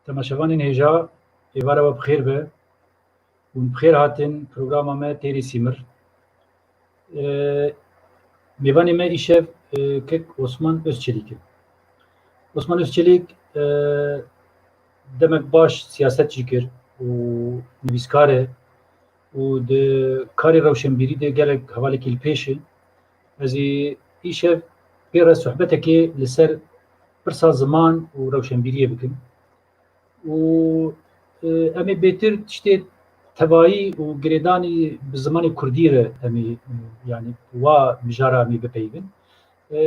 تماشاوانên hêja êvara we bixêr be û bixêr hatin programa me têrê Sîmir. Mêvanê me îşev kek Osman Özçelik e. Osman Özçelik demek baş siyaset jî kir û nivîskar e û di karê rewşenbîrî de gelek hevalekî li pêş e. Ez ê îşev pê re sohbetekê li ser pirsa ziman û rewşenbîriyê bikin. û em ê bêtir tiştê tevayî û girêdanî bi zimanê Kurdî re em ê yani wa mijara em ê bipeyivin.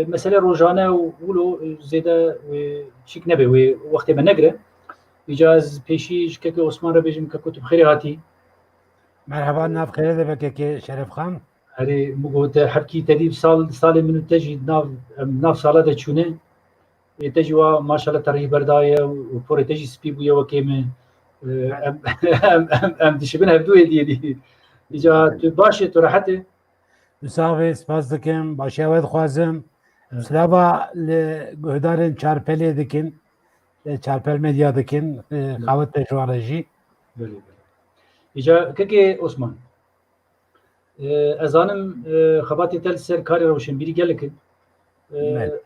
Mesele rojane û wilo zêde wê çîk nebe wê wextê me negire. Îca ez pêşî ji kekê Osman re bêjim keko tu bi xêrê hatî. Merhaba, nav xêr dibe kekê Şerefxan. Herê mu te herkî tedî salê min û te jî nav sala de çûne. Te jî wa maşallah te rihber daye û porê te jî spî bûye wekê me. Em dişibin hevdûyê diyê. Îca tu baş e tu rehet e? Wisa spas dikim, başa we dixwazim silava li guhdarên Çarpelê dikin, Çarpel Medya dikin, xawet pêşware jî. Îca kekê Osman, ez zanim xebatê te li ser karê rewşenbîrî gelek in.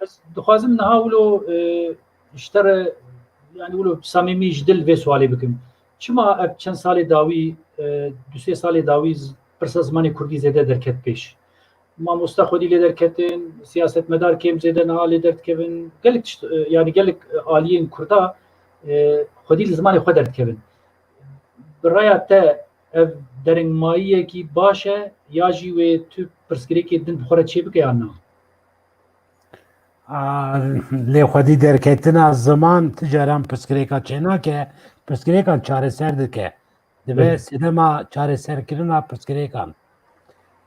Ez dixwazim niha wilo ji te re yani wilo samîmî ji dil vê swalê bikim. Çima ev çend salê dawî du sê salê dawî pirsa zimanê Kurdî zêde derket pêş. Mamosta xwedî lê derketin, siyasetmedar kêm zêde niha lê derdikevin, gelek yani gelek aliyên Kurda xwedî li zimanê xwe derdikevin. Bi raya te ev derengmayiyekî baş e ya jî wê tu pirsgirêkê din bi xwe re çê bike yan na? Lê xwedî derketina ziman ti caran pirsgirêka çê nake, pirsgirêkan çareser dike. Dibe sedema çareserkirina pirsgirêkan.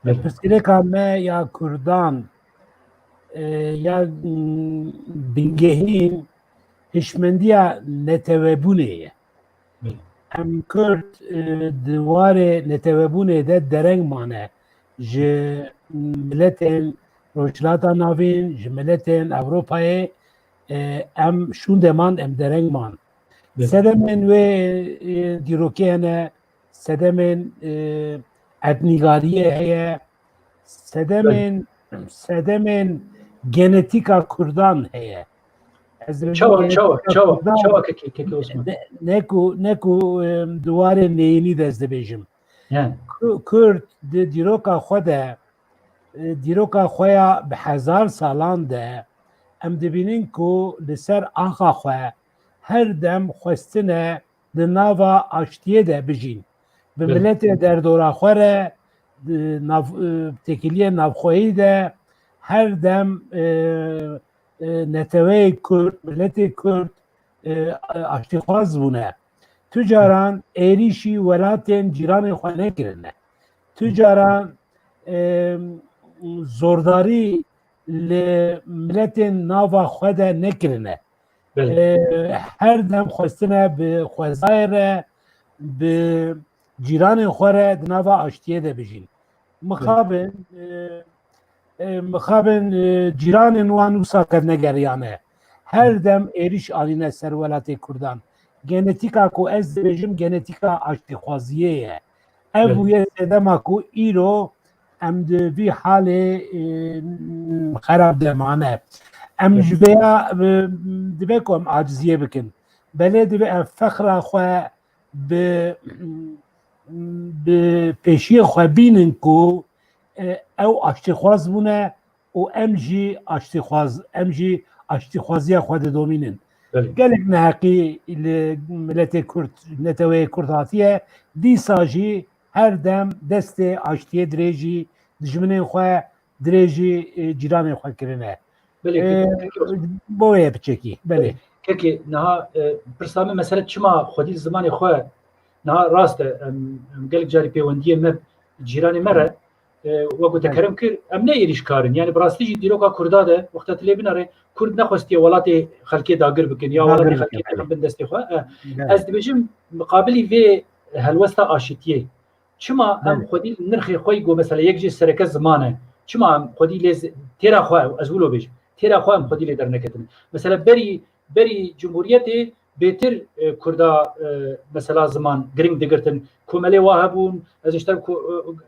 Pirsgirêka me ya Kurdan ya bingehîn hişmendiya netewebûnê ye. Em Kurd di warê netewebûnê de dereng mane ji miletên Rojhilata navîn, ji miletên Ewropayê em şûn deman em dereng man. Sedemên wê dîrokê hene, sedemên etnîgariyê heye, sedemên genetîka Kurdan heye. Çawa kekê Osman. Ne ku di warê neyînî dest dibêjim. Kurd di dîroka xwe de dîroka xwe ya bi hezar salan de em dibînin ku li ser axa xwe her dem xwestine di nava aştiyê de bijîn. Bi miletê derdora xwe re tekiliyê navxweyî de her dem neteweyê Kurd, miletê Kurd aştîxwaz bûne. Tu caran êrişî welatên cîranê xwe nekirine. Tu caran zordarî li miletên nava xwe de nekirine. Her dem xwestine bi xwezayê re bi cîranên xwe re di nava aştiyê de bijîn. Mixabin cîranên wan wisa kevne geriyane. Her dem êriş anîne ser welatê Kurdan. Genetîka ku ez dibêjim genetîka aştîxwaziyê ye. Ev bûye sedema ku îro em di vî halê xerab demane. Em ji vêya dibe ku em aciziyê bikin. Belê dibe ev fexra xwe bi pêşiyê xwe bînin ku ew aştîxwaz bûne û em jî aştîxwaziya xwe didomînin. Gelek neheqî li miletê Kurd neteweyê Kurd hatiye dîsa jî her dem destê aştiyê dirêjî dijminên xwe dirêjî cîranên xwe kirine. Bo wê biçekî. Belê. Kekê niha pirsa me mesele çima xwedî zimanê xwe niha rast e em gelek carî pêwendiyê me cîranê me re wekû te kerem kir em ne êrîşkarin yani bi rastî jî dîroka Kurda de wexta tu lê binare Kurd nexwestiye welatê xelkê dagir bikin ya welatê xelkê bin destê xwe. Ez dibêjim miqabilî vê helwesta aşîtiyê çima em xwedî nirxê xwe got mesela yek jî sereke ziman e çima em xwedî lê têra xwe ez wilo bêjim têra xwe em xwedî lê derneketin. Mesela berî Cumhuriyetê بهتر کردا مثلا زمان گرینگ دگرتن کومله وهبون از اشتر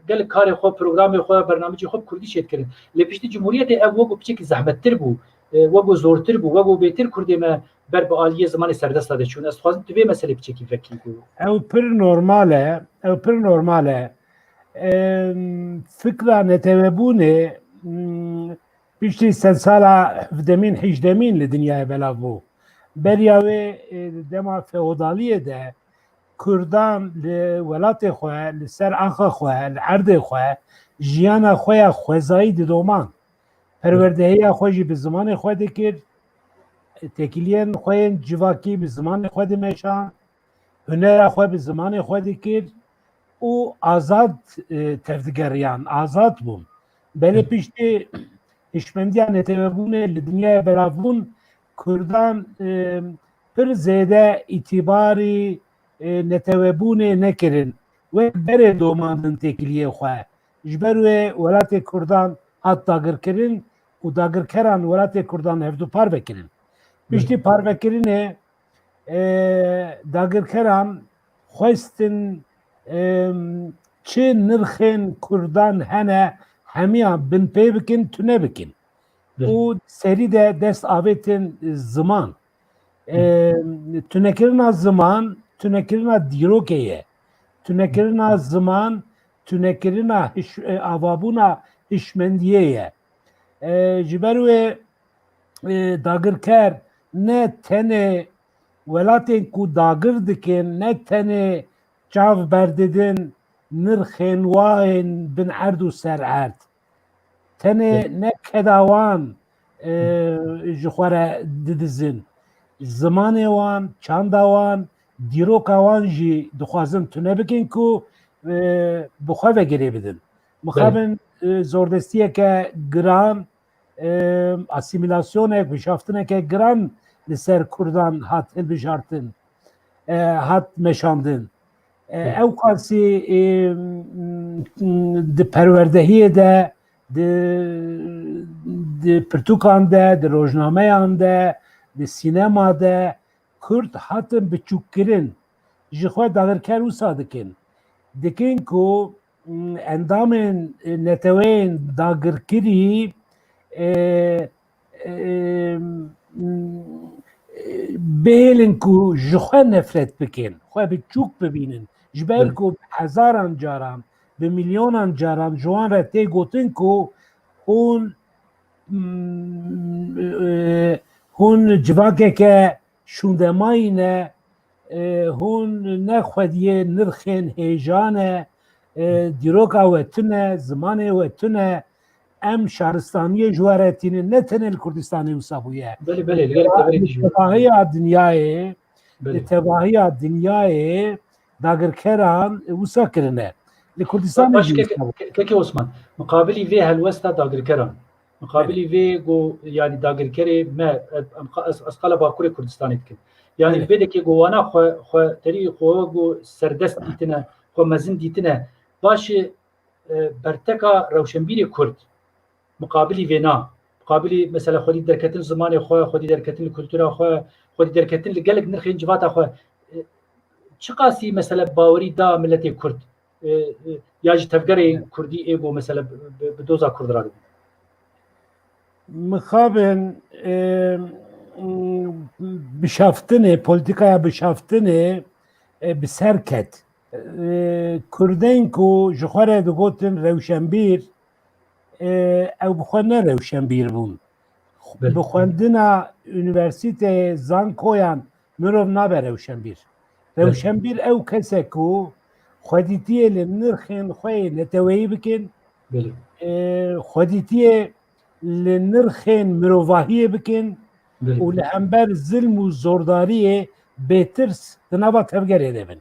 قال کار خو پروگرام خو برنامج خو کردی شد کردن لپیشتی جمهوریت اوگو بچک زحمت تر بو وگو زورتر بو وگو بهتر کردی ما بر به عالیه زمان سردست داده چون از خوازم تو به مسئله بچکی فکر کو او پر نورماله فكرة نتوابونه بيشتي سنسالة هفدمين حجدمين لدنيا بلافو برياوي دما فيودالية ده كردان لولات خواه لسر آخا خواه لعرض خواه جيانا خواه خوزایی دومان پروردهی خوشی به زمان خواه دکر تکیلین خواه جواکی به زمان خواه دمشان هنر خواه به زمان خواه دکر او azad tevdigeriyan, azad bun. Beli pişti işmendiyan etevebune li dünyaya belavun Kurdan pir zede itibari netevebune nekirin ve bere domandın tekiliye xwe. Jber ve welatê Kurdan hat dagirkirin û dagirkeran welatê Kurdan hevdû par vekirin. Piştî parvekirinê dagirkeran xwestin çi nirxên Kurdan hene hemiyan bin pê bikin tune bikin û serî de dest avêtin ziman tunekirina ziman tunekirina dîrokê ye tunekirina ziman tunekirina avabûna hişmendiyê ye ji ber wê dagirker ne tenê welatên ku dagir dikin ne tenê çav berdidin nirxên wayên bin erd û sererd tenê ne kedawan ji xwe re didizin zimanê wan çanda wan dîroka wan jî dixwazin tune bikin ku bi xwe vegirê bidin mixabin zordestiyeke giran asîmîlasyonek bişaftineke giran li ser Kurdan hat hilbijartin hat meşandin ew qasî di perwerdehiyê de di pirtûkan de di rojnameyan de di sînema de Kurd hatin biçûkkirin ji xwe dagirker wisa dikin ku endamên neteweyên dagirkirî bêlin ku ji xwe nefret bikin xwe biçûk bibînin ji ber ku hezaran caran bi milyonan caran ji wan re tê gotin ku hûn hûn civakeke şûndemayî ne hûn nexwediye nirxên hêjan e dîroka we tune zimanê we tune em şaristaniyê ji we re tînin ne tenê li Kurdistanê wisa bûye tevahiya dinyayê li tevahiya dinyayê dagirkeran wisa kirine li Kurdistanê jî keke Osman muqabilî vê helwesta dagirkeran muqabilî vê got yani dagirkerê me ez qala Bakurê Kurdistanê dikim yani vêdekê gowana xwe terî xwe got serdest dîtine xwe mezin dîtine başê berteka rewşenbîrê Kurd muqabilî vê na muqabilî mesela xwedî derketin zimanê xwe xwedî derketin li kultura xwe xwedî derketin li gelek nirxên civata xwe çi qasî mesela bawerî da milletê Kurd ya ji tevgerê Kurdî ê got mesela bi doza Kurd radibin mixabin bişaftinê polîtikaya bişaftinê bi ser ket Kurdên ku ji xwe re digotin rewşenbîr ew bi xwe ne rewşenbîr bûn bi xwendina üniversiteyê zankoyan mirov nabe rewşenbîr rewşenbîr ew kesek ku xwedîtiyê li nirxên xwe yê neteweyî bikin xwedîtiyê li nirxên mirovahiyê bikin û li hember zilm û zordariyê bêtirs di nava tevgerê de bin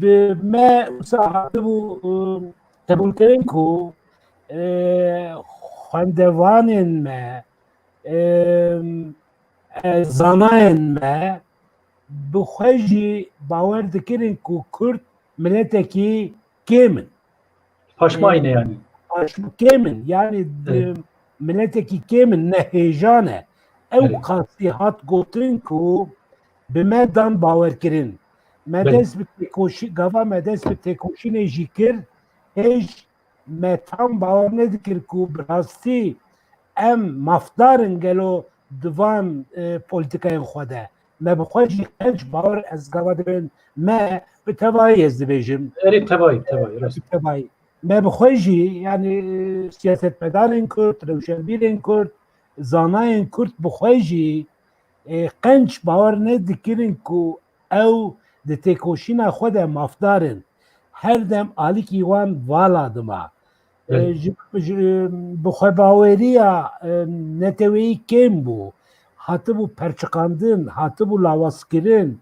bi me wisa hatibû qebûlkirin ku xwendevanên me zanayên me bi xwe jî bawer dikirin ku Kurd milletekî kêm in paşmayî ne yani kêm in yani milletekî kêm in ne hêjan e ew qasî hat gotin ku بمدان باور کرن مدرس به تکوشی گاوا مدرس به تکوشی نجیکر هیچ متام باور ندکر کو براستی ام مفدارن گلو دوان پولیتیکای خوده ما بخواهی هیچ باور از گاوا دبن ما به تبایی از دبیجم تبایی ما بخواهی یعنی سیاست مدارن کرد روشنبیرن کرد زاناین کرد بخواهی قنچ باور ندکرین کو او د تکوشینا خود مفدارن هر دم آلیکی وان والا دما بخواه باوریا نتوی کم بو حتی بو پرچکاندن حتی بو لاواس کرن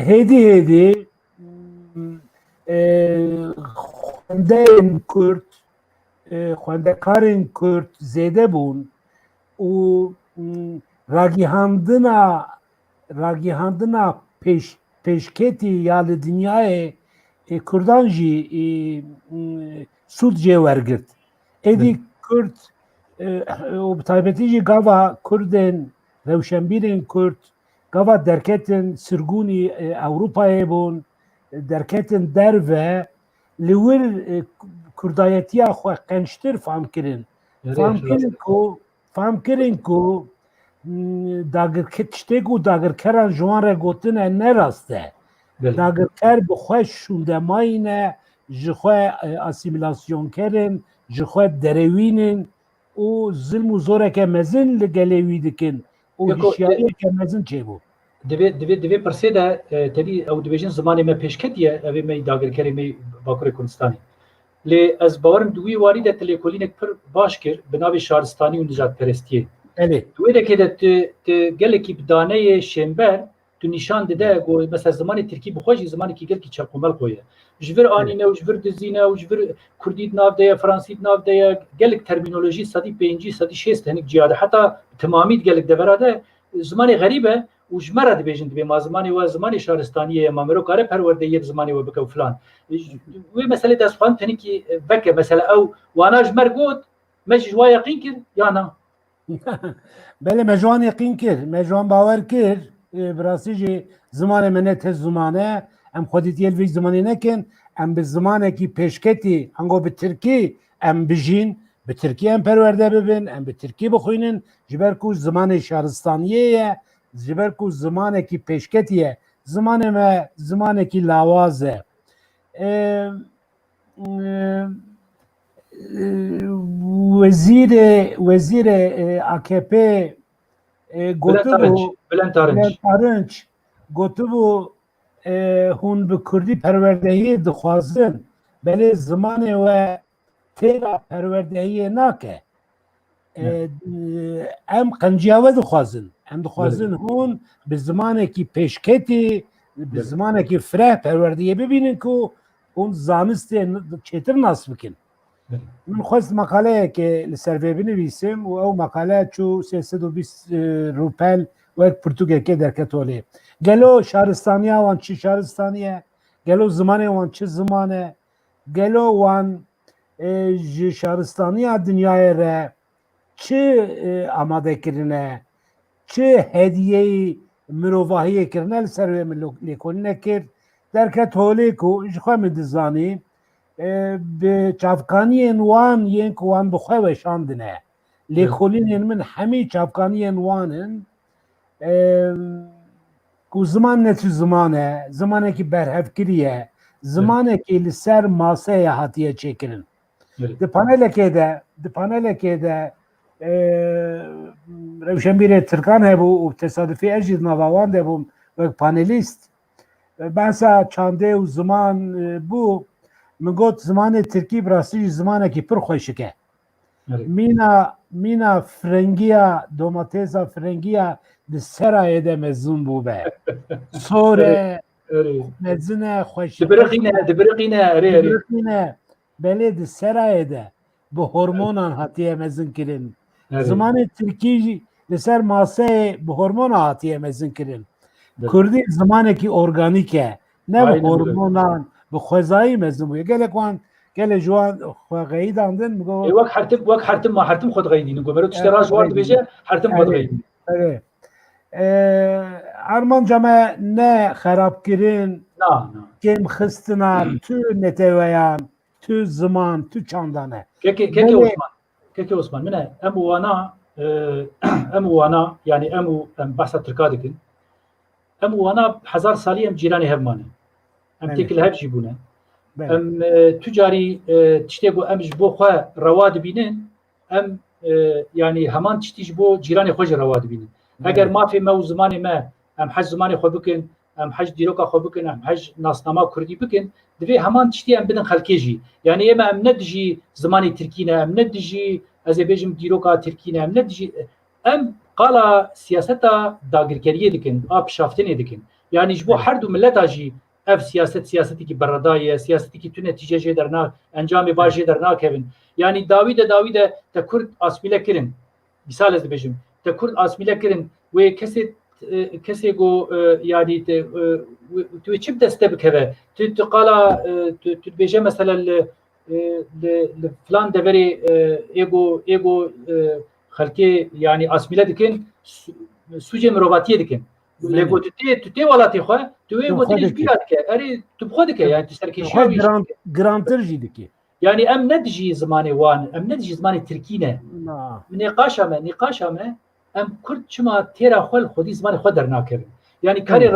هیدی خونده این کرد خونده کارین کرد زیده بون و راگیهاندنا پیشکتی یا دنیای کردان جی سود جی ورگرد ایدی کرد و بطایبتی جی گاوا کردن روشنبیرین کرد گاوا درکتن سرگونی اوروپای بون درکتن در و لور کردایتی خو قنشتر فهم کرن فهم کرن کو داگرکران جوان را گوتن نراسته داگرکر بخواه شوندماینه جخواه اسیمیلاسیون کرن جخواه دروینن و ظلم و زوره که مزن لگلیوی دکن و هشیاری که مزن چه بود دوی پرسه ده تبی او دویجن زمانی ما پیشکتیه اوی می داگرکری می باکور کنستانی لی از باورم دوی واری ده تلیکولینک پر باش کر بناوی شارستانی و نجات پرستیه دوی ده که ده گلکی بدانه شنبر تو نشان ده گو مثلا زمان ترکی بخوشی زمانی که گلکی چاقومل خویه جبر آنینه و جبر دزینه و جبر کردید ناف ده فرانسید ناف ده گلک ترمینولوژی صدی پینجی صدی شیست هنک جیاده حتی تمامید گلک ده براده زمان غریبه و جمره ده بیجند به ما زمانی و زمانی شهرستانیه ما مرو کاره پرورده یه زمانی و بکو فلان و مسئله دست خوان تنی که بکه مثلا او وانا جمر گود مش جوا یقین کرد یا نه بله مجوان یقین کرد مجوان باور کرد براستی جی زمان منه تز زمانه ام خودیت یلوی زمانی نکن ام به زمانه کی پیشکتی هنگو به ترکی ام بجین به ترکی ام پرورده ببین ام به ترکی بخوینن جبر کو زمان شهرستانیه جبر کو زمانه کی پیشکتیه زمانه کی لاوازه وزیر AKP بلند تارنچ گوتو هون به کردی پروردهی دخوازن بله زمان و تیرا پروردهی ناکه ام قنجیاوه دخوازن هون به زمانه کی پیشکتی به زمانه کی فره پروردهی ببینن که اون زانست چطور ناس بکن من خواست مقاله که لسروی بنویسم و او مقاله چو 320 روپل و یک پرتوگه که در کتوله گلو شهرستانیه وان چی شهرستانیه گلو زمانه وان چه زمانه گلو وان شهرستانیه دنیای را چه آماده کرنه چه هدیه مروواهی کرنه لسروی من لیکن نکرد در کتوله که خواهم دزانی به چافکانی وان یک وان بخواه وشاندنه لیکولین من همی چافکانی وانن که زمان نتو زمانه که برهف کریه زمانه که لسر ماسه هاتیه چکرن ده پانل که ده روشنبیر ترکان هبو و تصادفی اجید نواوان ده بوم و پانلیست بحثا چانده و زمان بو من گفت زمان ترکی براستی زمانه که پر خوشکه مینا فرنگیا دوماتیزا فرنگیا ده سرایه ده مزون بو به سوره مزونه خوشکه دبرقینه بله ده سرایه ده به هرمونان هاتیه مزون کرن زمان ترکی لسر ماسه به هرمون هاتیه مزون کرن کردی زمانه که ارگانیکه نه به هرمونان به خوزایی مزون بوده گله کن گله جوان خوغایی داندن میگو وقت حرتم ما حرتم خود غیدین گو برو تشتراش وارد بشه حرتم خود غیدین Armanca me ne xerabkirin Na. kêm xistina tu neteweyan, tu ziman, tu çandane. Keke Osman. Mine em wana yani em bahsa Tirka dikin. Em wana 1000 salî em cîranê hev mane. Em têkil hev jî bûne. Em tucarî tiştê got em ji bo xwe rewa dibînin, em yani heman tiştî ji bo cîranê xwe jî rewa dibînin. Eger mafê me û zimanê me em hez zimanê xwe bikin, em hez dîroka xwe bikin, em hez nasnama Kurdî bikin, divê heman tiştî em bidin xelkê jî. Yani ême em ne dijî zimanê Tirkî ne, em ne dijî ez ê bêjim dîroka Tirkî ne, em ne dijî em qala siyaseta dagirkeriyê dikin, a pişaftinê dikin. Yani ji bo her du milleta jî ev siyasetekî berredayê, siyasetekî tu netîce jê derna, encamê baş jê dernakevin. Yani dawî de te Kurd asmîle kirin. Misal ez dibêjim, te Kurd asmîle kirin wê kesê got yani tu çi bi dest te bikeve? Tu qala tu dibêje mesela li filan deverê êgo xelkê yani asmîle dikin, sûcê mirovatiyê dikin. Lego tu tê welatê xwe, tu wê gotî ji bîra dike. Erê tu bi xwe dike yani tu serkêşiya wî girantir jî dike. Yani em ne dijî zimanê wan, em ne dijî zimanê Tirkî ne. Nîqaşa me em Kurd çima têra xwe li xwedî zimanê xwe dernakevin. Yani karê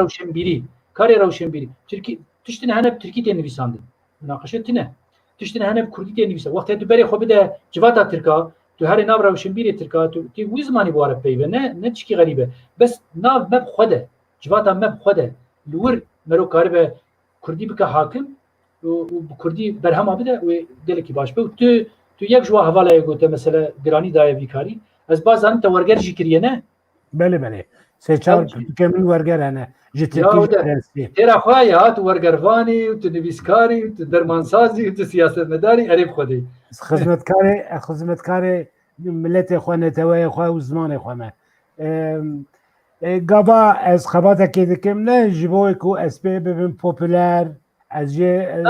rewşenbîrî. Tirkî tiştine hene Tirkî tê nivîsandin. Naqaşe tune. Tiştine hene Kurdî tê nivîsandin. Wextê tu berê xwe bide civata Tirka, tu herê nav rewşenbîrê Tirka, tu wî zimanî ware peyve, ne çikî xerîbe. Bes nav me bi xwe de, civata me bi xwe de. Li wir mero karibe Kurdî bike hakim û bi Kurdî berhema bide wê gelekî baş be. Tu yek ji wa hevalaya gote mesela giranî daye vîkarî. Ez baz zanim te werger jî kiriye ne? Belê. Sêçar kemin werger hene. Ji Tirkî têra xwe ya tu wergervanî û tu nivîskarî û tu dermansazî û tu siyasetmedarî erê bi xwe de. Xizmetkarê milletê xwe neteweyê xwe û zimanê xwe me. Gava ez xebatekê dikim ne ji bo ku ez pê bibim popüler, ez jê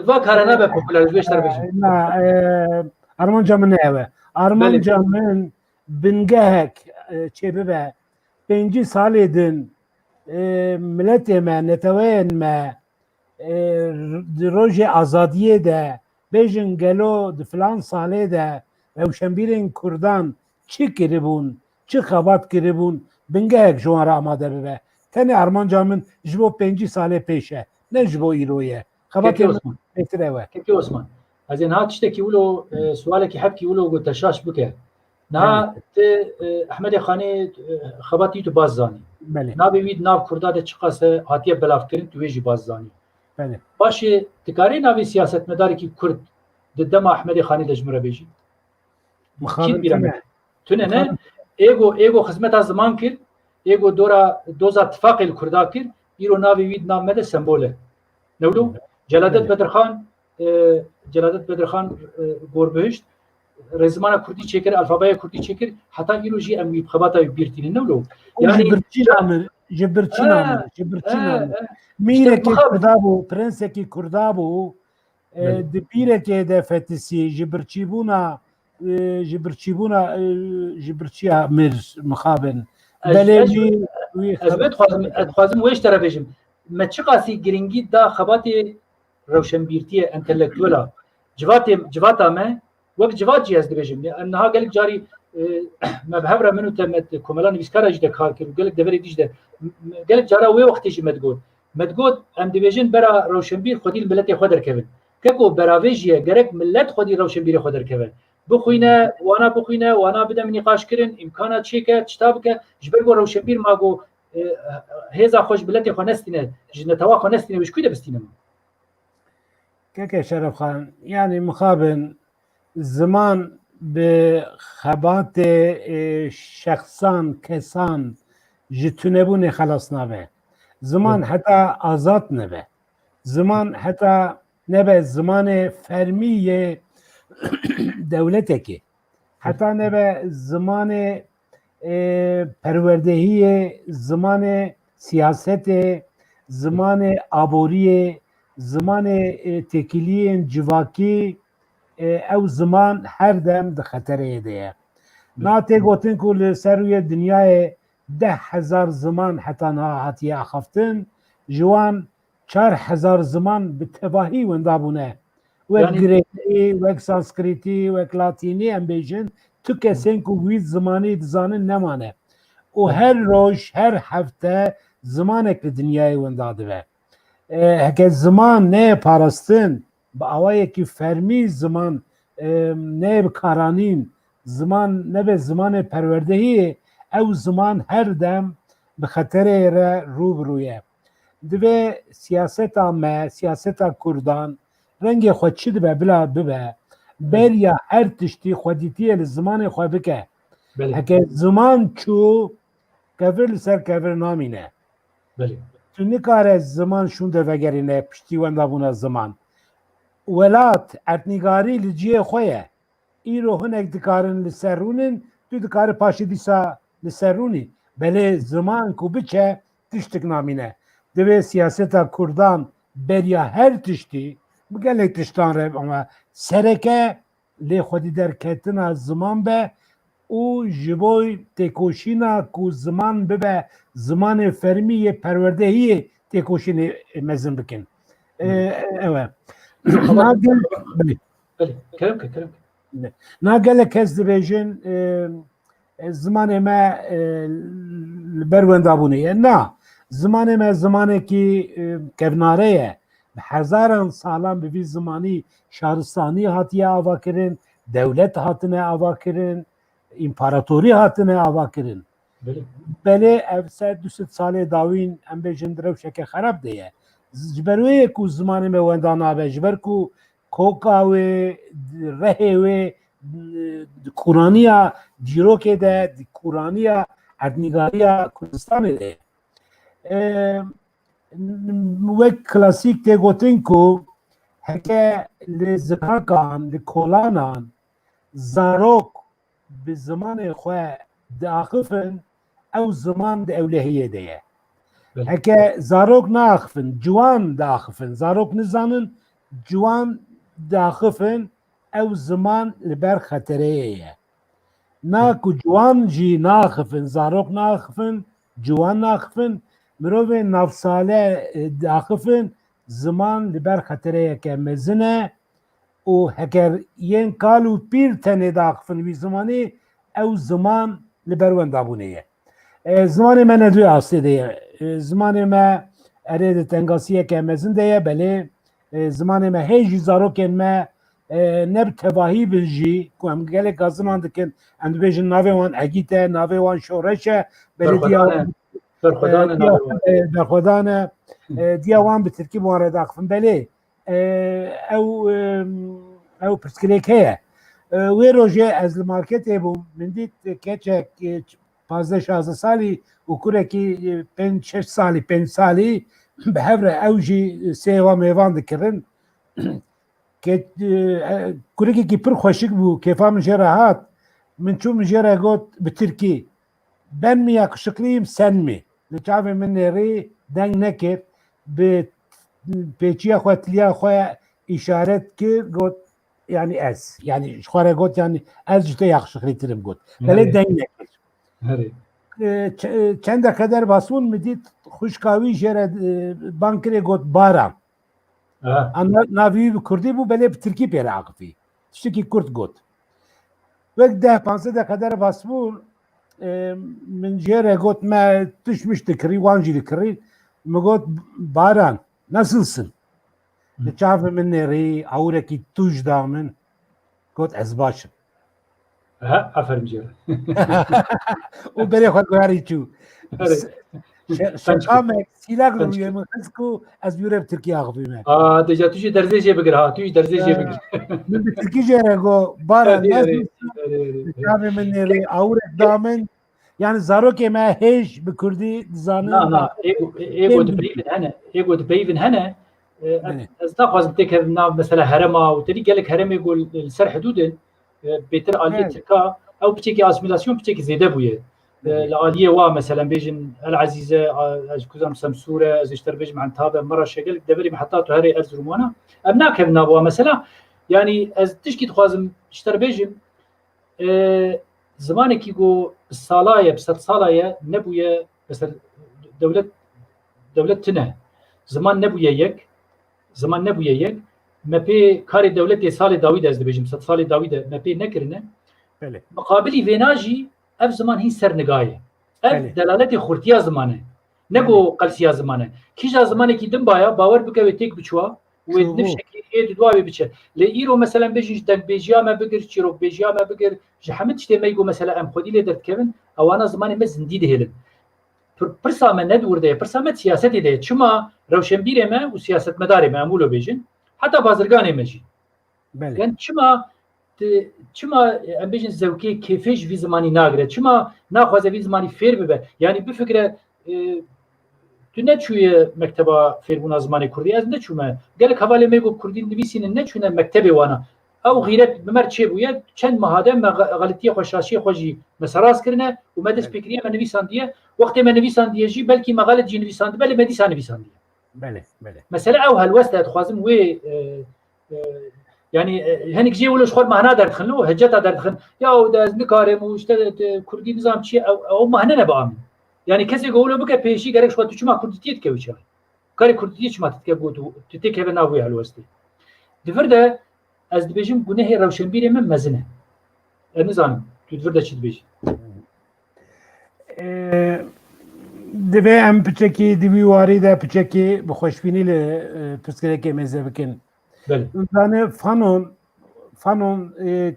va kare nabe popüler ji beşter bêjim. Armanca min ew e. Armanca min bingehek çê bibe 5 salê din milletê me, neteweyên me di rojê azadiyê de bêjin gelo di filan salê de rewşenbîrên Kurdan çi kiribûn, çi xebat kiribûn, bingehek ji wan re amade bibe. Tenê armanca min ji bo 5 salê pêş e, ne ji bo îro ye. Xebatê min bêhtir ew e. Kekê Osman. Ez ê niha tiştekî wilo sualekî hepkî wilo got te şaş bike. Niha te Ehmedê Xanê xebatî tu baz zanî. Navê wî nav Kurda de çi qase hatiye belavkirin tu wê jî baz zanî. Başê tu karî navê siyasetmedarekî Kurd di dema Ehmedê Xanê de ji min re bêjî? Tune ne? Êgo xizmeta ziman kir, êgo doza tifaqê li Kurda kir, îro navê wî nav me de sembol e. Newlo Celadet Bedirxan Gorbihişt rezimana Kurdî çêkir, alfabeya Kurdî çêkir, heta îro jî em wî xebata wî bîrtînin newlo. Yani ji birçînan. Mîrekê Kurda bû, prensekî Kurda bû, di bîrekê de fetisî ji birçîya mir mixabin. Belê wî ez dixwazim wê ji te re bêjim. Me çi qasî giringî da xebatê rewşenbîrtiyê entelektûela civata me wek civat jî ez dibêjim. Niha gelek carî me bi hev re min û te komela nivîskara jî de kar kir û gelek deverê dî jî de gelek cara wê wextê jî me digot em dibêjin bera rewşenbîr xwedî li milletê xwe derkevin. Keko beravê jî ye gerek millet xwedî rewşenbîrê xwe derkeve. Bixwîne, wana bide min nîqaş kirin, imkana çêke, çita bike, ji ber got rewşenbîr ma got hêza xwe ji milletê xwe nestîne, ji netewa xwe nestîne wê ji kû de bistîne min? Keke Şerefxan, yani mixabin ziman bi xebatê şexsan, kesan ji tunebûnê xelas nabe. Ziman heta azad nebe. Ziman heta nebe zimanê fermiyê devletekê. Heta nebe zimanê perwerdehiyê, zimanê siyasetê, zimanê aboriyê, zimanê têkiliyên civakî ew ziman her dem di xetereyê de ye. ناتی گوتن که لسروی دنیای 10,000 زمان حتی هاتی اخفتن جوان 4,000 زمان به تباهی وندابونه وک گریکی وک سانسکریتی وک لاتینی هم بیجن تو کسین که وید زمانی دزانن نمانه و هر روز هر هفته زمانه که دنیای ونداده هکه زمان نه پارستن با آوایی که فرمی زمان نه بکارانین زمان نه به زمان پروردهی او زمان هر دم به خطر روبرویه دوی سیاست ما سیاست کردان رنگ خود چی دبه بلا ببه بریا هر تشتی خودیتیه لزمان خود بکه هکه زمان چو کفر لسر کفر نامینه تو نکاره زمان شونده وگرینه پشتی وندابونه زمان ولات ارتنگاری لجیه خویه ای رو هنک دکارن لسرونن تو دکار پاشی دیسا لسرونی بله زمان کو بچه تشتک نامینه دوی سیاستا کردان بریا هر تشتی بگله تشتان ره اما سرکه لی خودی در کتنا زمان به او جبوی تکوشینا کو زمان ببه زمان فرمی پروردهی تکوشین مزن بکن اوه ناگل کس دبیجن زمان ما بروندابونه نه زمان ما زمانه که کفناره به هزاران سالان به زمانی شهرستانی هاتیه آوا کرن دولت هاتنه آوا کرن امپاراتوری هاتنه آوا کرن بله افسر 200 سال داوین ام بیجن درو شکه خراب دیه جبروی کو زمان ما وندانا به جبر کو کوکا و رهی و کورانیا دیروکه ده کورانیا اردنگاریا کردستان ده وک کلاسیک ته گوتن کو هکه لزکاکان لکولانان زاروک به زمان خواه داخفن او زمان ده اولهیه ده هکه زاروک ناخفن جوان داخفن زاروک نزانن جوان داخفن او زمان لبر خطره ناکو جوان جی ناخفن زاروک ناخفن جوان ناخفن مروه نفساله داخفن زمان لبر خطره که مزنه و هکر ین کالو پیر تنه داخفن وی زمانی او زمان لبر وندابونه زمان من ندوی آسته ده زمان ما اره تنگاسیه که مزن ده بله زمان ما هیچی زاروکن ما نب تباهی بنجی که هم گله کازمان دکن اندو بیجن ناوه وان اگیته ناوه وان شورشه بله برخودانه دیوان به ترکیب وان را داخفن بله او پرسکریک هیه وی روژه از المارکت بوم من دید که 15-16 سالی و کوره که 5-6 سالی 5 سالی به هفره اوجی سیوا میوان دکرن که کوره که پر خوشک بو کیفا من جره هات من چون من جره گوت به ترکی ben mi yakışıklıyım sen mi? Lütfen من نری دنگ نکرد به پیچی خواتلیا خواه işaret ki گوت yani ez yani خواره گوت yani ez işte yakışıklıyım گوت ولی دنگ نکرد چند kadar basın mı dit خوشکاوی جره بانکره گوت بارم ناوی کردی بو بله ترکی پیره عقفی تشتی کرد گوت وقت 10-15 kadar basın من جره گوت ما تشمش تکری وانجی دکری مگوت باران nasılsın لچاف من نری اورکی توش دامن گوت از باشم افرم جره او بری خود گوهری چو شقام سیلاق روی من کو از بیورم ترکی آقفیمه دیجا توشی درزه جه بگر ها توش درزه جه بگر من به ترکی جره گو باران nasılsın لچاف من نری اورک دامن yani zarok ما هیچ به کردی زانن نه ایگو دبیون هنه از ناقص بتكر مثلا هرما وتري قال لك هرم يقول السر حدود بيتر آلية تركا او بتشيكي اسميلاسيون بتشيكي زياده بويه الآلية وا مثلا بيجن العزيزه از كوزام سمسوره از اشتر بيج مع تابه مره شغل دبري محطات هري ارزرمونه ابناك ابنا وا مثلا يعني از تشكي تخازم اشتر بيجن zamaneki go salaya 100 salaya nebuye mesela devlet tine zaman nebuye yek zaman nebuye yek mepe kari devlet sali David ez dibêjim 100 salê David mepe nekirine muqabilî vênajî ev zaman hîn sernigayê ev delaletê xurtiya zimanê nego qelsiya zimanê kîja zimanekî din baya bawer bike wê têk biçûwa wê nif şeklî ê duwa wê biçe lê îro mesela bêjî ji dengbêjiya me bigir çîrokbêjiya me bigir ji hemû tiştê me got mesela em xwedî lê derdikevin ewana zimanê me zindî dihêlin pirsa me ne dûr de pirsa me siyasetê de çima rewşenbîrê me û siyasetmedarê me em wilo bêjin heta bazirganê me jî yani çima em bêjin zewkê kêfê ji vî zimanî nagire çima naxwaze vî zimanî fêr bibe yani bifikre tu neçûye mekteba fêrbûna zimanê Kurdî ez neçûme gelek hevalê me got Kurdî nivîsînin neçûne mektebê wana ew xîret bi mer çêbûye çend mehade me xelîtiya xwe şaşiyê xwe jî me seraz kirine û me dest pêkiriye me nivîsandiye wextê me nivîsandiye jî belkî me xelet jî nivîsandibe lê me dîsa nivîsandiye mesela ew helwest e dixwazim wê yani hinek jê wilo ji xwe mehna derdixin û heceta derdixin ya ez nikarim û işte Kurdî nizam çi ew mehne ne biamîn yani kesê wilo bike pêşî gerek ji xwe tu çima Kurdîtiyê dikevî çawa karê Kurdîtiyê çima tu dikeve got tu têkeve nav wê helwestê divir de ez dibêjim gunehê rewşenbîrê min mezin e ez nizanim tu divir de çi dibêjî divê em piçekî di vî warî de piçekî bi xweşbînî li pirsgirêkê mêze bikin zane fanon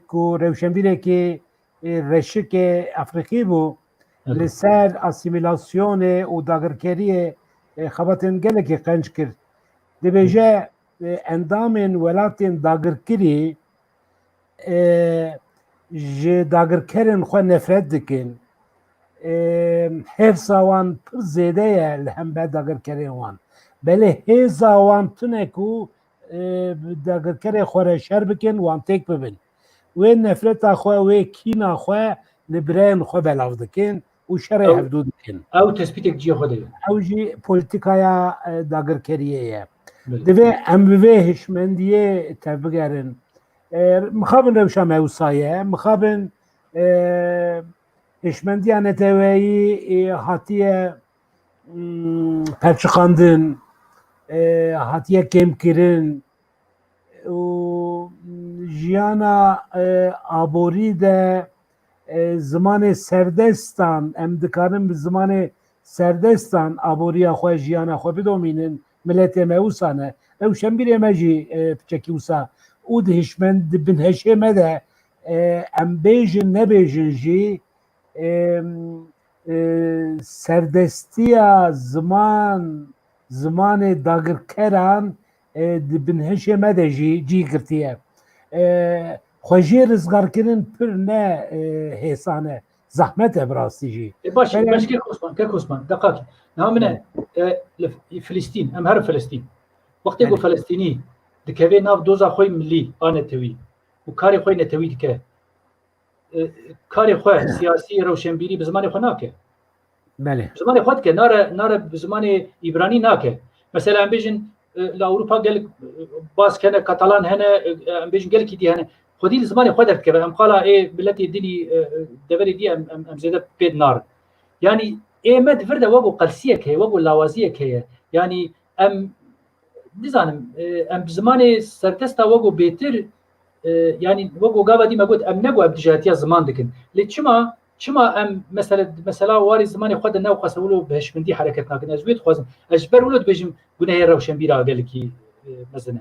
ku rewşenbîrekê reşikê Efrîqî bû li ser asîmîlasyonê û dagirkeriyê xebatên gelekî qenc kir dibêje endamên welatên dagirkirî ji dagirkerên xwe nefret dikin hêvsa wan pir zêde ye li hember dagirkerên wan belê hêza wan tune ku dagirkerê xwe re şer bikin wan têk bibin wê nefreta xwe wê kîna xwe li bireyên xwe belav dikin û şerê hevdû dikin ew tespîtek ciyê xwe de ew jî polîtîkaya dagirkeriyê ye divê em bi vê hişmendiyê tevbigerin mixabin rewşa mewsa ye mixabin hişmendiya neteweyî hatiye perçiqandin hatiye kêmkirin û jiyana aborî de zimanê serdestan em dikarin bi zimanê serdestan aboriya xwe jiyana xwe bidomînin milletê me wisa ne rewşenbîrê me jî piçekî wisa û di hişmend di binheşê me de em bêjin nebêjin jî serdestiya zimanê dagirkeran di binheşê me de jî cî girtiye xwe jê rizgarkirin pir ne hêsan e zehmet e bi rastî jî baş kek Osman deqakî niha min e Filîstîn em herin Filîstîn wextê got Filîstînî dikeve nav doza xwe millî a netewî û karê xwe netewî dike karê xwe siyasî rewşenbîrî bi zimanê xwe nake bi zimanê xwe dike nare bi zimanê îbranî nake mesela em bêjin li Ewropa gelek baskene Katalan hene em bêjin gelekî dî hene xwedî li zimanê xwe derdikeve em qala milletê dinî deverê dî em zêde pê narin yani ême divir de wego qelsiyek heye wego lawaziyek heye yani em nizanim em bi zimanê serdesta wego bêtir yani wego gava dî me got em nego em tijaretiya ziman dikin lê çima em mesela warê zimanê xwe de newqase wilo bi hişmendî hereket nakin ez wê dixwazim ez ji ber wilo dibêjim gunehê rewşenbîra gelekî mezin e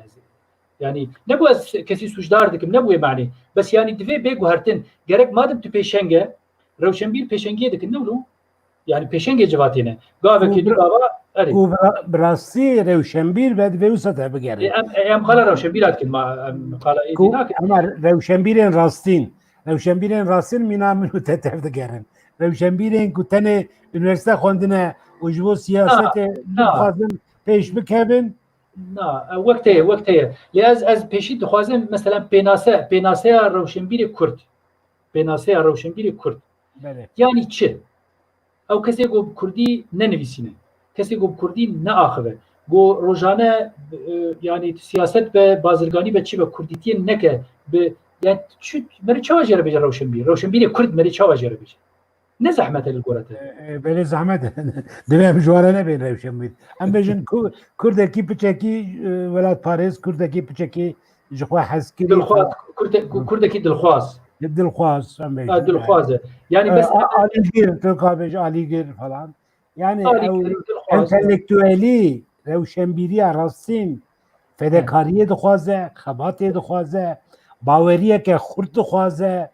yani nego ez kesî suçdar dikim ne bûye manî bes yani divê bê guhertin gerek madim tu pêşenge rewşenbîr pêşengiyê dikin ne wilo yani pêşengê civatê ne gavekî du gava û bi rastî rewşenbîr ve divê wisa te bigerin em qala rewşenbîra dikin em qala êdî nakin ama rewşenbîrên rastîn mîna min û te tev digerin rewşenbîrên ku tenê üniversite xwendine û ji bo siyasetê dixwazin pêş bikevin wekt heye lê ez pêşî dixwazim mesela pênaseya rewşenbîrê Kurd yani çi ew kesê got Kurdî nenivîsîne kesê got Kurdî neaxive got rojane yani siyaset ve bazirganî ve çi ve Kurdîtiyê neke bi يعني شو مري تشوا جرب يجرب روشنبيري كرد مري تشوا جرب ne zahmet el gorate. Böyle zahmet. Demem juarana ben revşemit. Em bejin Kurdaki piçeki velat Paris, Kurdaki piçeki jixwa heskiri. Dilxwaz Kurdaki dilxwaz. Dilxwaz em bejin. Dilxwaz. Yani bes Aligir, Türkabej Aligir falan. Yani Aligir, Dilxwaz. entelektüeli revşembiriya rastin fedekariye dixwaze, xebatê dixwaze, baweriye ke Kurd dixwaze,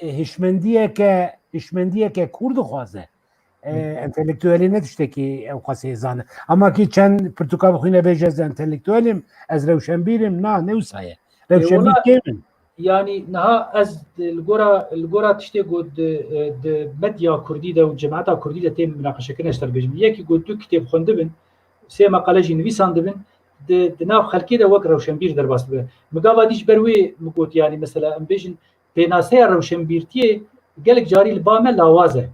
hişmendiye ke Kurd dixwaze. Entelektüeli ne tiştekî ew xwase zane. Ama ki çend Portugal xwîne bêje ez entelektüelim, ez rewşenbîrim, na ne wisa ye. Rewşenbîr kêmin. Yani naha ez gora tiştê got di medya Kurdî de û cemaeta Kurdî de tê münaqeşekirin eşter bêjim. Yekî got du kitêb xwendibin, sê meqale jî nivîsan dibin, di nav xelkê de wek rewşenbîr derbas dibe. Migava dîş ber wê migot yani mesela em bêjin pênaseya rewşenbîrtiyê gelek carî li ba me lawaz e.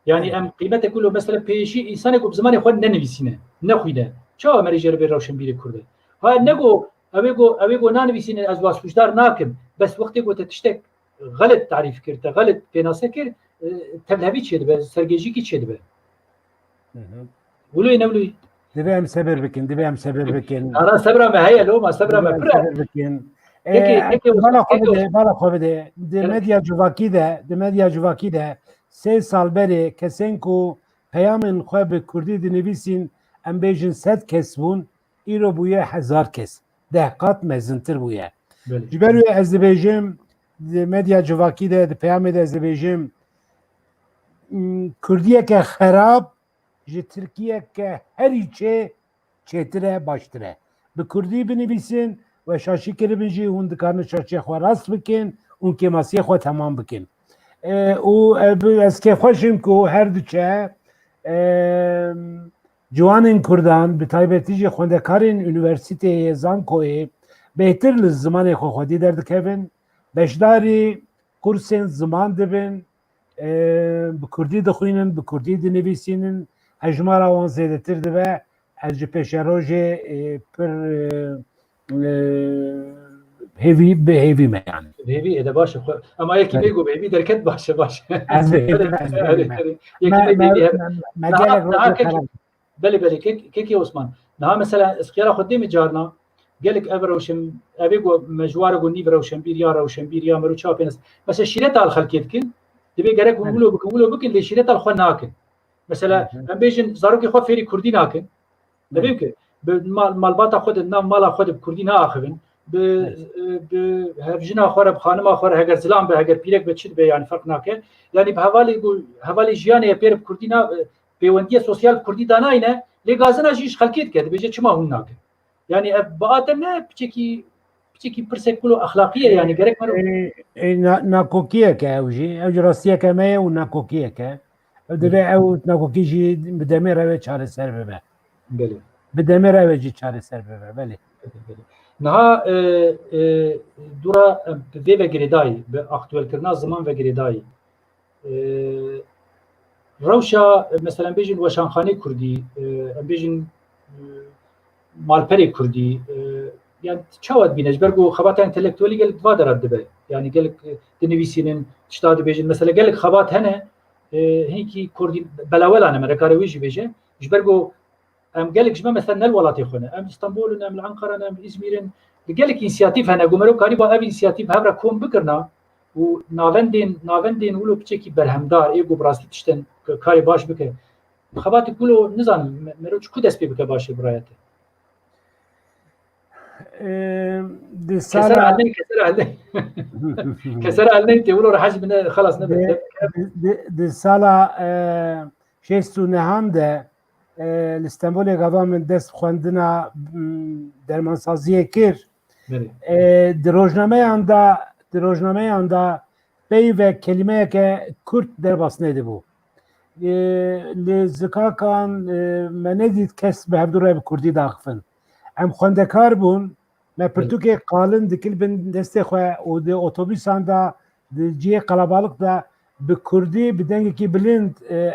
Yani em kıymetek ulu mesela pêşî insanek bi zimanê xwe nenivîsîne, nexwîne. Çawa merê jê re bê rewşenbîrê Kurd e. Ha nego evê got nanivîsîne ez waspujdar nakim. Bes wextê got te tiştek galet tarîf kir, te galet pênase kir, tevlevî çê dibe, sergêjîkî çê dibe. Wilo nevlûyî. Dibe em seber bikin. Ara sebra me heye lo ma sebra me pir. Bala xwe bide. Di medya civakî de 3 sal berê kesên ku peyamên xwe bi Kurdî dinivîsîn em bêjin 100 kes bûn, îro bûye 1000 kes. 10 qat mezintir bûye. Ji ber wê ez dibêjim di medya civakî de di peyamê de ez dibêjim Kurdiyeke xerab ji Tirkiyeke herî çêtir e baştir e. Bi Kurdî binivîsin ve şaşî kiribin jî hûn dikarin şaşiyê xwe rast bikin û kêmasiyê xwe temam bikin. û ez kêfxweşim ku her diçe ciwanên Kurdan bi taybetî jî xwendekarên Üniversiteyê Zankoyê bêhtir li zimanê xwe xwedî derdikevin, beşdarî kursên ziman dibin, bi Kurdî dixwînin, bi Kurdî dinivîsînin, hejmara wan zêdetir dibe, ez ji pêşerojê pir hêvî bi hêvî me yani. Hêvî ede baş e ama yekî bê got hêvî derket baş e baş. Ez Belê kekê Osman. Niha mesela eskiyara xwe dê carna gelek ev rewşen evê got mejwara got nîv rewşenbîr ya meru çawa pênas. Mesela şîret al xelkê dikin, divê gerek wilo bikin lê şîret al xwe nakin. Mesela em bêjin zarokê xwe fêrî Kurdî nakin. Dibê ki bi malbata xwe de nav mala xwe de bi Kurdî naaxivin. Bi hevjina xwe re bi xanima xwe re heger zilam be heger pîrek be çi dibe yani fark nake. Yani bi hevalê jiyanê pêr bi Kurdî pêwendiya sosyal Kurdî danayîne lê gazina jî ji xelkê dike dibêje çima hûn nakin. Yani ev biate ne piçekî pirsek kulo axlaqiye yani gerek nakokiyeke ew jî ew jî rastiyeke me ye û nakokiyeke. Ew dibe ew nakokî jî bi demê re ve çareser bibe. Belê. Bi demê re ve jî çareser bibe belê. Niha dura vê vegirêdayî bi aktûelkirina ziman vegirêdayî rewşa mesela em bêjin weşanxanê Kurdî, em bêjin malperê Kurdî yani çawa dibîne ji ber ku xebata entelektûelî gelek va dera dibe. Yani gelek dinivîsînin tişta dibêjin mesela gelek xebat hene hinkî Kurdî belawelan em rekare wê jî bêje ji ber ku em gelek ji me mesela nel welatê xwe ne. Em İstanbul'un, em li Enqeran, em İzmîrin gelek însiyatîv hene ku merov karî ba ev însiyatîv hev re kom bikirna û navendên wilo piçekî berhemdar ê ku bi rastî tiştên karê baş bike. Xebatê wilo nizanim merov çi ku dest pê bike başê birayetê. Keser elnê tê wilo re hez bine xelas nebe. Di sala şêstûneham de li Stenbolê gava min dest xwendina dermansaziyê kir. Di rojnameyan da pey ve kelimeyeke Kurt derbas nedibû. Li zikakan me nedît kes bi hevdû re bi Kurdî daxivin. Em xwendekar bûn, me pirtûkê qalin dikilbin destê xwe û di otobîsan da di ciyê qelebalık da bi Kurdî bi dengekî bilind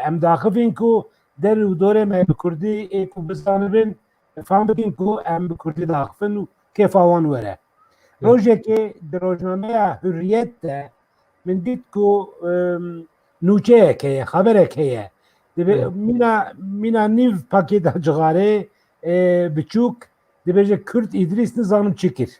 em daxivin ku der û dorê me bi Kurdî ê ku bizanibin fam bikin ku em bi Kurdî daxivin û kêfa wan were. روژێکی درۆژنامەیە هوریەت de من دیت ku nûçeyek heye xeberek heye mîna nîv pakêta cixarê biçûk dibêje Kürt İdris nizanim çi kir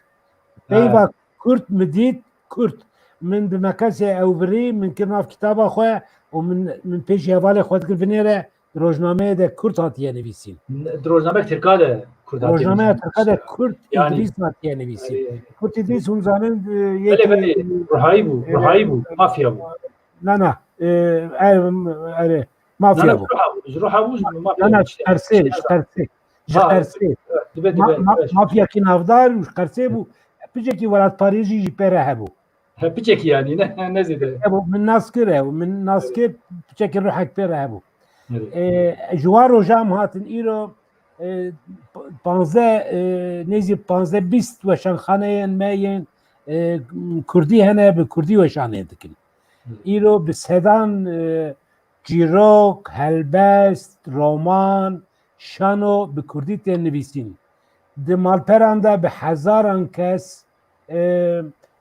peyva Kürt mi dît Kürt min bi mekesê ew birî min kir nav kitaba xwe û min pêşî hevalê xwe dikir vinêre rojnameyê de Kürt hatiye nivîsîn Rojnamek Tirka de rojnameya Tirka de Kürt İdris hatiye nivîsîn Kürt İdris hûn zanin Ruhayî bû mafya bû na mafya bû mafyakî navdar û Qersê bû picekî welatparî jî ji pê re hebû piçekî yanî ne zêde min nas kir min nas kir piçekî rihek pê re hebû ji wan rojam hatin îro 15 weşanxaneyên me yên Kurdî hene bi Kurdî weşanê dikin îro bi sedan çîrok helbest roman şano bi Kurdî tên nivîsîn di malperan de bi hezaran kes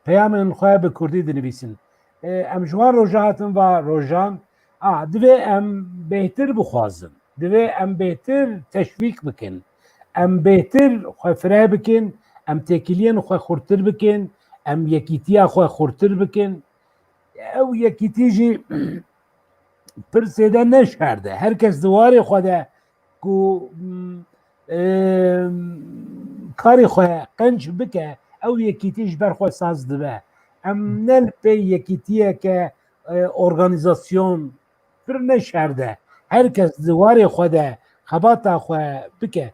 peyamên xwe bi Kurdî dinivîsîn em ji wan roja hatin va rojan divê em bêhtir bixwazin divê em bêhtir teşvîk bikin em bêhtir xwe fireh bikin em têkiliyên xwe xurtir bikin em yekîtiya xwe xurtir bikin ew yekîtî jî pir sêde neşerde herkes di warê xwe de ku karê xwe qenc bike ew yekîtî ji ber xwe saz dibe em ne pê yekîtiyeke organizasyon pir neşerde herkes di warê xwe de xebata xwe bike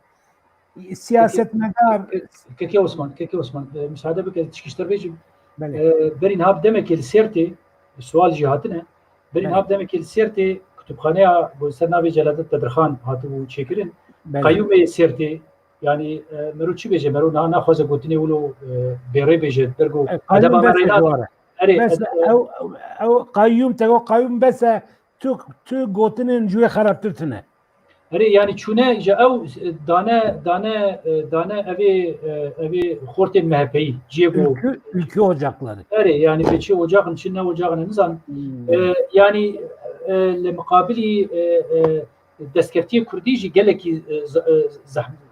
siyasetmedar Keke Osman müsaade bike çıkışlar bêjim berî niha demekê li Sêrtê sual jî hatine berî niha demekê li Sêrtê kutubxaneya ser navê Celadet Bedirxan hatibû çêkirin Qeyyûmê Sêrtê yani mero çi bêje mero niha naxwaze gotinê wilo bêrê bêje dergo edeba me rêna ew qayyûm te qayyûm bese tu gotinên ji wê xerabtir tune yani çûne ji ew dane evê xortên MHP'yî ciyê ülke ocakları yani beçî ocağın çi ne ocağını nizan yani li muqabilî destkeftiyê Kurdî jî gelekî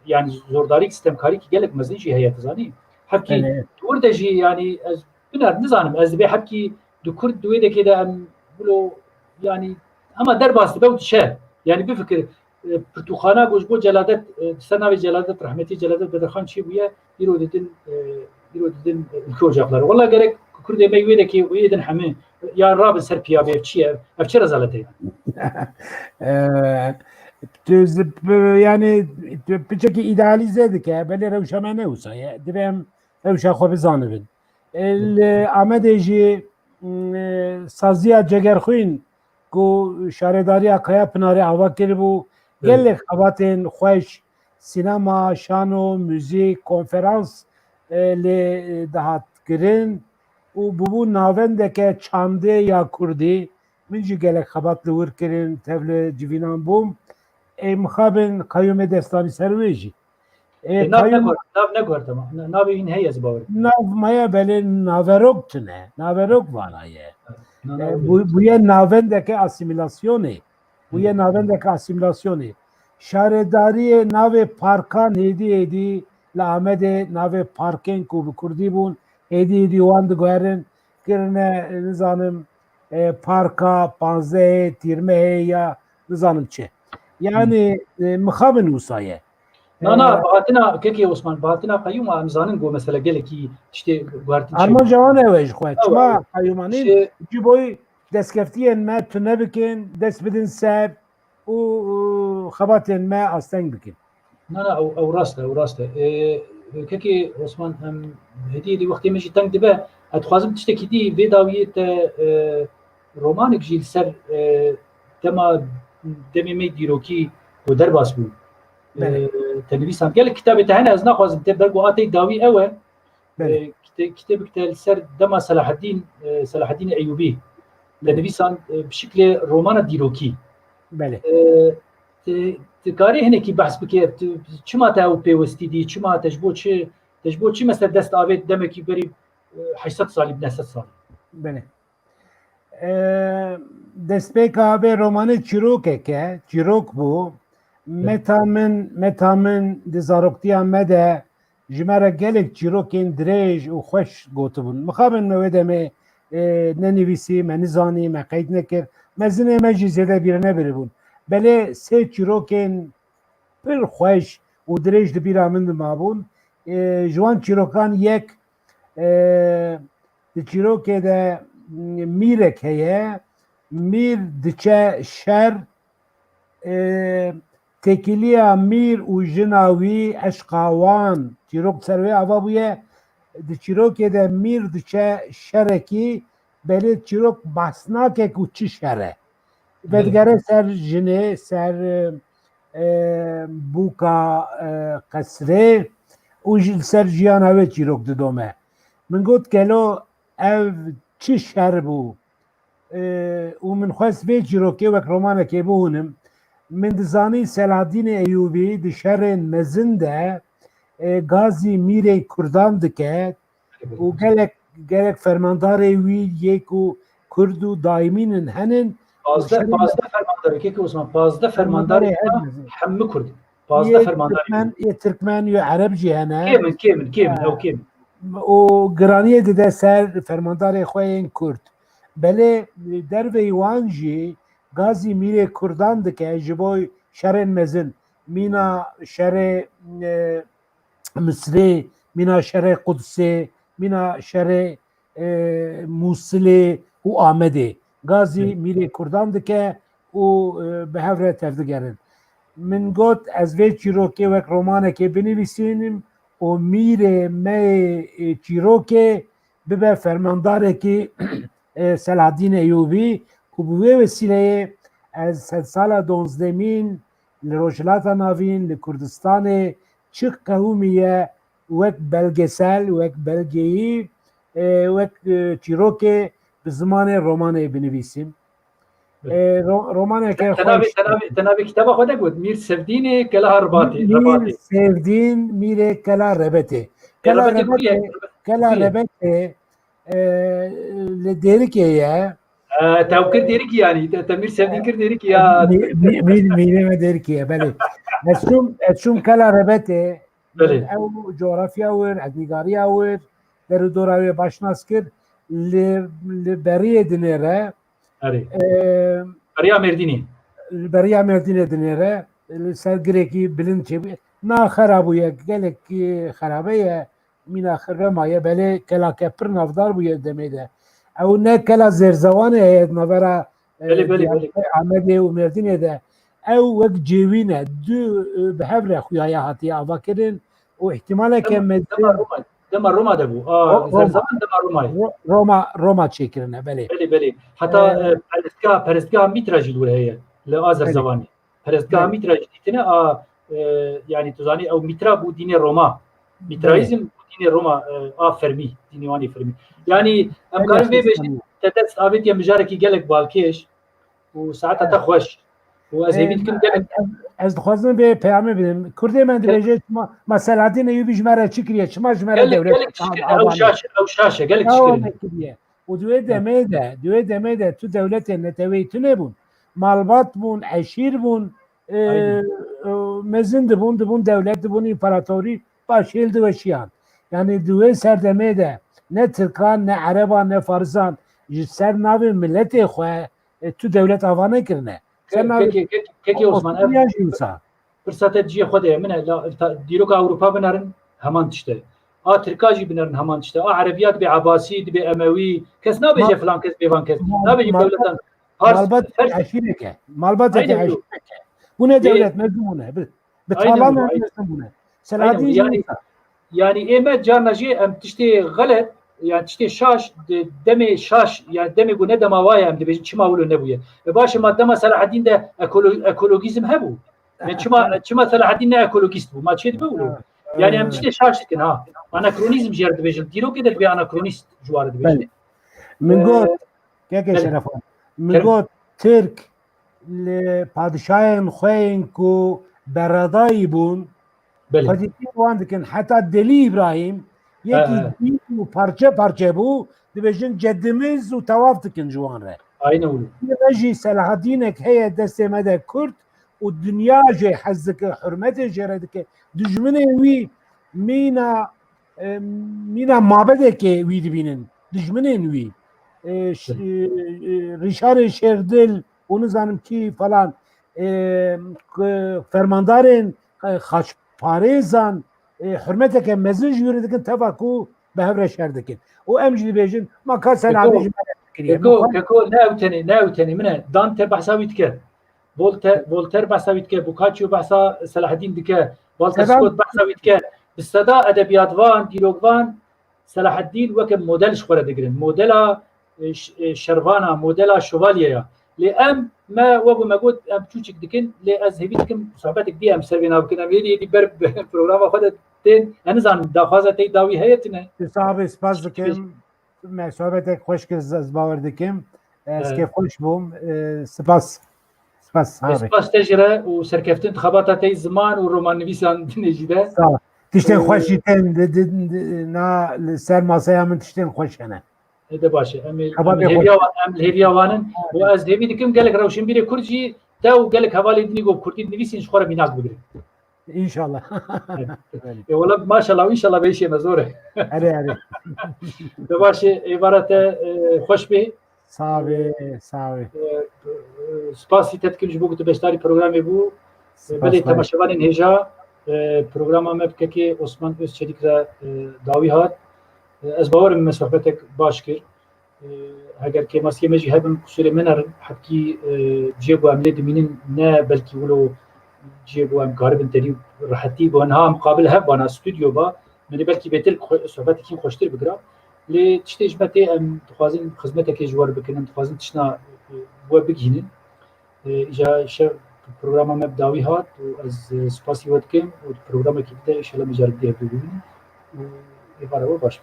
yani zordarî sistemkarî gelek mezin jî heye zanî hevkî orada jî yani ez binar nizanim ez dibê hevkî di Kurd di wê dekê de em bilo yani ama derbas dibe û dişe yani bifikir pirtûxana gojbo Celadet ser navê Celadet rahmetî Celadet Bedirxan çî bûye îro didin ülke ocakları wala gerek Kurdê me wê dekê wê din hemê ya rabin ser piyavê ev çi ye ev çi rezalet e yani piçekî idealîze dike belê rewşa me newsaye divê em rewşa xwe bizanibin Amedê jî saziya cegerxwîn ku şaredariya Kaya Pınarê ava kiribû gelek xebatên xweş sînema şano müzik konferans lê dihat kirin û bûbû navendeke çandê ya Kurdî min jî gelek xebat li wir kirin tev li civînan bûm mixabin Qeyyûmê Destanî ser wê jî nav negordim navê hîn heye ez bawer nav maya belê naverok tune naverok vanaye bûye navendeke asimilasyonê bûye navendeke asimilasyonê şaredariyê navê parkan hêdî li Amedê navê parkên ku bi Kurdî bûn hêdî wan diguherin kirine nizanim parka panzehê tîrmehê ya nizanim çi yani mixabin wîsaye bahatina kekê Osman bahatina Qeyyûma em zanin got mesela gelekî tiştê guhertin arman cewan ew ji xwe çima Qeyyûmanîn ji boî destkeftiyên me tune bikin dest bidin ser û xebatên me asteng bikin ew rast e kekê Osman em hêdiyê wextê me jî teng dibe ez dixwazim tiştekî dî vê dawiyê te romanek jî li ser dema demê me dîrokî ku derbas bû tenivîsan gelek kitabê te hene ez naxwazim te bergo atê dawî ew e kitêbek te li ser dema Selaheddîn Eyyûbî tenivîsan bi şiklê romana dîrokî tu karî hinekî behs bike çima te ew pêwistî dî çima te ji bo çi تجبو چی مثلا دست آوید دمکی بری 800 سالی 900 سالی بله دستپیکا به رمان چیروکه چیروک بو متامن دزاروکتیا مده جمره گلک چیروکین دریج و خوش گوتو بون مخابن موده می ننویسی منزانی مقید نکر مزنه مجیزه بیرنه بری بون بله سه چیروکین پر خوش و دریج دبیره من مابون جوان چیروکان یک چیروکه ده میرک هیه میر دچه شر تکیلیا میر و جناوی اشقاوان چیروک سروی آوا بویه د چیروکه ده میر دچه شرکی بله چیروک باسناکه کو چی شره بدگره سر جنه سر بوکا قصره و سر جیان هوه چیروک ددومه من گوت کلو او چی شر بو و من خواست به چیروکه وک رومانه که بونم من دزانی سلادین ایوبی دی شرن مزنده گازی میره کردان دکت و گلک فرماندار وی یکو کردو دایمینن هنن پازده فرمانداری که عثمان پازده فرمانداری همه کرد پازده فرمانداری یه ترکمن یا عرب جی هنه کیمن او کیمن و گرانیه دیده سر فرماندار خواه کرد بله در ویوانجی گازی میره کردان دکه جبوی شرن مزن مینا شر مصری مینا شر قدسی مینا شر موصلی و آمده گازی میره کردان دکه و به هفره تفدگرن من گوت از وی چیروکه وک رومانه که بنویسینم و میره می چیروکه ببه فرمانداره که سلادین ایوبی و بوی وسیله از سال 12 لروجلاتا ناوین لکردستان چه قومیه وک بلگسل وک بلگیی وک چیروکه به زمان رومانه بنویسیم رومانه که تنابی کتاب خود بود میر سفدین کلا رباطی میر سفدین میره کلا ربطه کلا ربطه لديركي يا توكر ديركي يعني تمير سفدين كر ديركي يا مين ما ديركي يا بلي اشوم كلا ربته او جغرافيا ور ادنيغاريا ور در دوراوي باشناس كر لبريه دنيره بريا مردينه دنيره سرگريكي بلند چه نا خرابو يا گلك خرابيه من آخر مایه بله کلا کپر نافدار بوید دمیده او نه کلا زرزوانه هید نوارا عمده و مردینه ده او وک جیوینه دو به هفره خویای هاتی آوا کرن و احتماله که دمر روما ده بو زرزوان دمر روما چه کرنه بله بله حتی پرستگاه میتراجی دوره هیه لآ زرزوانی پرستگاه میتراجی دیتنه yani tuzani او mitra bu dini Roma mitraizm dini Roma fermi dini fermi yani em karim ve tetet sabit ya mijareki gelek balkeş و ساعتها تخوش و از هیوید کم gelek از دخوازم به پیامه بدم کرده من درجه ما سلادین ایوبی جمره چی کریه چما جمره دولت او شاشه gelek چی و دوی دمه تو دولت نتوی تو نبون مالبات بون عشیر بون مزن دبون دولت دبون امپراتوری باشیل دو شیان yani دوی سردمه ده نه ترکان نه عربان نه فارسان سر ناوی ملت خواه تو دولت آوانه کرنه که عثمان فرصت جی خوده منه دیروک اوروپا بنارن همان تشته ترکاجی بنارن همان تشته عربیات به عباسی به اموی کس نبیجه فلان کس بیوان کس نبیجه دولتان مالبات عشیرکه بونه دولت مزمونه بطالان مزمونه سلادین yani emet canacı em tişte galet yani tişte şaş deme şaş yani deme bu ne dema vay em de çima ulu ne bu ya başı madde Selahaddin de ekologizm he bu ben çima Selahaddin ne ekologist bu maçet bu ulu yani em tişte şaş dikin ha anakronizm jerde bejil diro kedet bir anakronist juarı de bejil min got keke şerefan min got Türk padişahın xoyin ku beradayı bun بله خودی وان دکن حتی دلی ابراهیم یکی اه. دین و پارچه پارچه بو دبیجن جدمیز و تواف دکن جوان ره aynı ولو نجی صلاح الدینک هی دست مده کرد و دنیا جه حزک حرمت جره دکه دجمنه وی مینا مینا مابده که وی دبینن دجمنه وی ریشار شردل onu zanım ki falan fermandarın xaçparêzan hürmeteke mezin jûrê dikin teva ku bi hev re şer dikin û em jî dibêjin ma ka Selahattin ji me re fikiriye كيكو ناوتني منه دانتر بحثا ويتكه فولتر بحثا ويتكه بوكاتشيو بحثا صلاح الدين دكه والتر سكوت بحثا ويتكه بالصدا ادبيات فان ديالوج فان صلاح الدين وكم موديل شخوره دقرن موديلا شرفانا موديلا شوفاليا لام ما وابو ما قلت ام تشوشك دكن لي ازهبيتكم صحبتك دي ام سربينا وكنا دي برب بروجرام اخذت تين انا زان داخازه تي داوي هيتنا صاحب سپاس دکم me sohbetek hoş ki ez bawer dikim ez kê xweş bûm spas سپاس تجربه و سرکفتن انتخابات تي زمان و رومان نویسان دنجیده tiştên xweşî tên na li ser masaya min tiştên xweş hene هذا باشه ام الهيفيا وانن واز هيفي دكم قال لك روشن بيري كرجي تا وقال لك حوالي دنيغو كردي نويسين شخوره بيناك بغري inşallah والله ما شاء الله وان شاء الله بيشي مزوره hadi hadi ده باشه عبارته خوش به sağ ol سپاسی تتکل جبو تو بشتاری پروگرامی بو بله تماشاوان هجا پروگراما مبکه که عثمان öz çelik را داوی هات از باورم مسافرتك باش كر اگر که ماسکی مجی هبم قصور منر حکی جيبو عملي دمينين نا بلكي ولو جيبو ام قارب انتري راحتي بو انها مقابل هب وانا استوديو با من بلكي بيتل صحبتك كيم خوشتر بقرا لي تشتي جمتي ام تخوازن خدمتك جوار بكنم تخوازن تشنا بو بگينن اجا شر برنامج مبداوي هات واز سپاسي ودكم و برنامج كده ان شاء الله مجال دي بگينن و عباره باش